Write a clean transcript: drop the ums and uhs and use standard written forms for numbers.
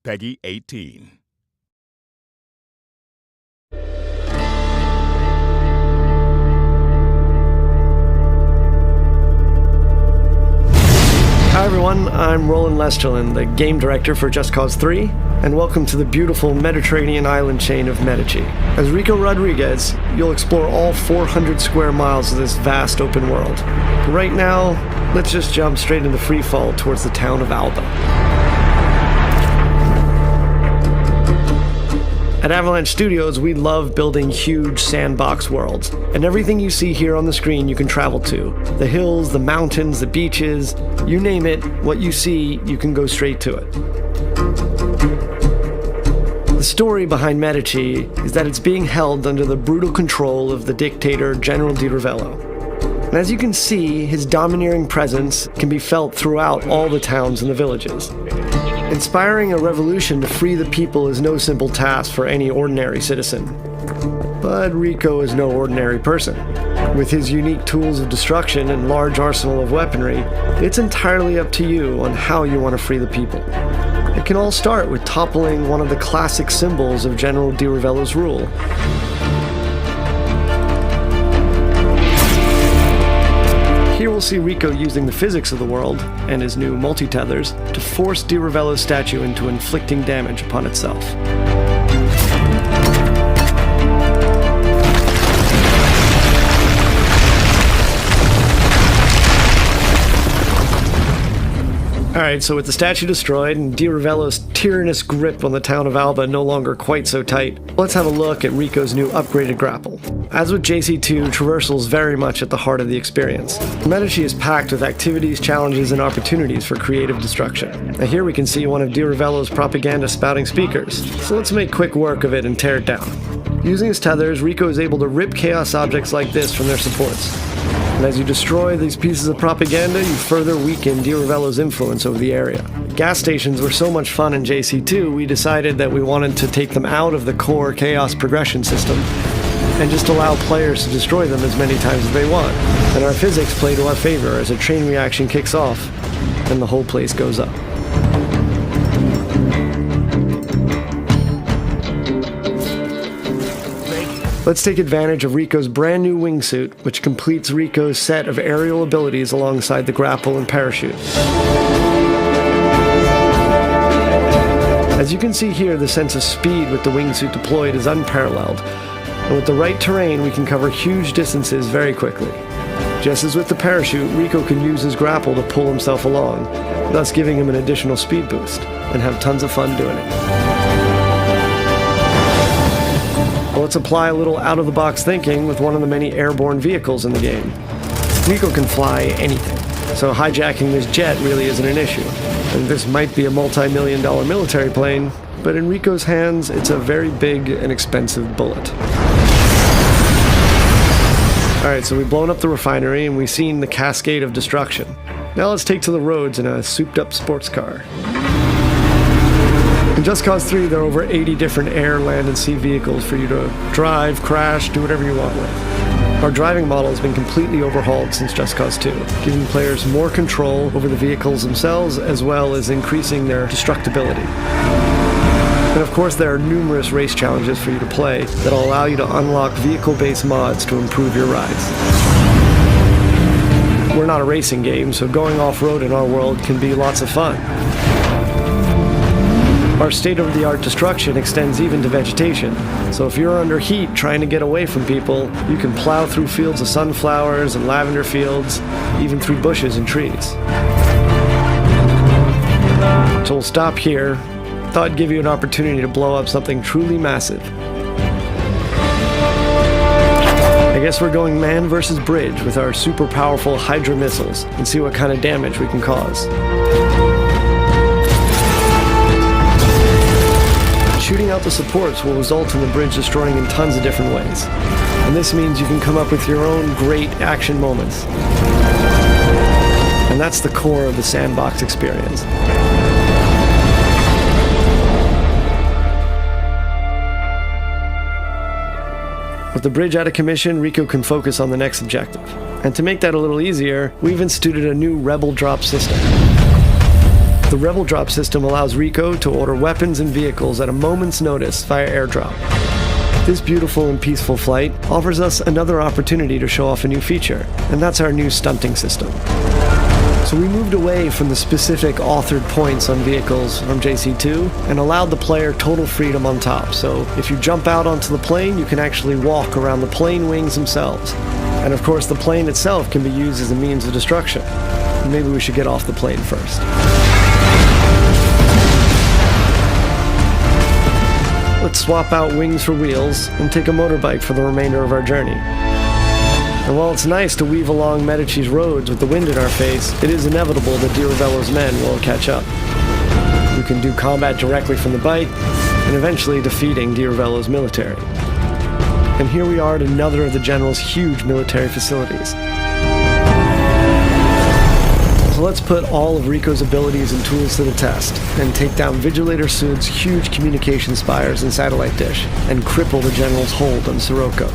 Peggy 18. Hi everyone, I'm Roland Lesterlin, the game director for Just Cause 3, and welcome to the beautiful Mediterranean island chain of Medici. As Rico Rodriguez, you'll explore all 400 square miles of this vast open world. But right now, let's just jump straight into free fall towards the town of Alba. At Avalanche Studios, we love building huge sandbox worlds, and everything you see here on the screen you can travel to. The hills, the mountains, the beaches, you name it, what you see, you can go straight to it. The story behind Medici is that it's being held under the brutal control of the dictator General Di Ravello. And as you can see, his domineering presence can be felt throughout all the towns and the villages. Inspiring a revolution to free the people is no simple task for any ordinary citizen. But Rico is no ordinary person. With his unique tools of destruction and large arsenal of weaponry, it's entirely up to you on how you want to free the people. It can all start with toppling one of the classic symbols of General Di Ravello's rule. Here we'll see Rico using the physics of the world, and his new multi-tethers, to force Di Ravello's statue into inflicting damage upon itself. Alright, so with the statue destroyed and Di Ravello's tyrannous grip on the town of Alba no longer quite so tight, let's have a look at Rico's new upgraded grapple. As with JC2, traversal is very much at the heart of the experience. Medici is packed with activities, challenges, and opportunities for creative destruction. Now here we can see one of Di Ravello's propaganda spouting speakers, so let's make quick work of it and tear it down. Using his tethers, Rico is able to rip chaos objects like this from their supports. And as you destroy these pieces of propaganda, you further weaken Di Ravello's influence over the area. Gas stations were so much fun in JC2, we decided that we wanted to take them out of the core chaos progression system and just allow players to destroy them as many times as they want. And our physics play to our favor as a chain reaction kicks off and the whole place goes up. Let's take advantage of Rico's brand new wingsuit, which completes Rico's set of aerial abilities alongside the grapple and parachute. As you can see here, the sense of speed with the wingsuit deployed is unparalleled, and with the right terrain we can cover huge distances very quickly. Just as with the parachute, Rico can use his grapple to pull himself along, thus giving him an additional speed boost, and have tons of fun doing it. Let's apply a little out-of-the-box thinking with one of the many airborne vehicles in the game. Rico can fly anything, so hijacking this jet really isn't an issue. And this might be a multi-million-dollar military plane, but in Rico's hands, it's a very big and expensive bullet. Alright, so we've blown up the refinery and we've seen the cascade of destruction. Now let's take to the roads in a souped-up sports car. In Just Cause 3, there are over 80 different air, land, and sea vehicles for you to drive, crash, do whatever you want with. Our driving model has been completely overhauled since Just Cause 2, giving players more control over the vehicles themselves, as well as increasing their destructibility. And of course, there are numerous race challenges for you to play that will allow you to unlock vehicle-based mods to improve your rides. We're not a racing game, so going off-road in our world can be lots of fun. Our state-of-the-art destruction extends even to vegetation, so if you're under heat trying to get away from people, you can plow through fields of sunflowers and lavender fields, even through bushes and trees. So we'll stop here. Thought I'd give you an opportunity to blow up something truly massive. I guess we're going man versus bridge with our super powerful Hydra missiles and see what kind of damage we can cause. Shooting out the supports will result in the bridge destroying in tons of different ways. And this means you can come up with your own great action moments. And that's the core of the sandbox experience. With the bridge out of commission, Rico can focus on the next objective. And to make that a little easier, we've instituted a new Rebel drop system. The Rebel Drop system allows Rico to order weapons and vehicles at a moment's notice via airdrop. This beautiful and peaceful flight offers us another opportunity to show off a new feature, and that's our new stunting system. So we moved away from the specific authored points on vehicles from JC2 and allowed the player total freedom on top. So if you jump out onto the plane, you can actually walk around the plane wings themselves. And of course, the plane itself can be used as a means of destruction. Maybe we should get off the plane first. Let's swap out wings for wheels and take a motorbike for the remainder of our journey. And while it's nice to weave along Medici's roads with the wind in our face, it is inevitable that Di Ravello's men will catch up. We can do combat directly from the bike, and eventually defeating Di Ravello's military. And here we are at another of the General's huge military facilities. So let's put all of Rico's abilities and tools to the test, and take down Vigilator Sood's huge communication spires and satellite dish, and cripple the General's hold on Sirocco.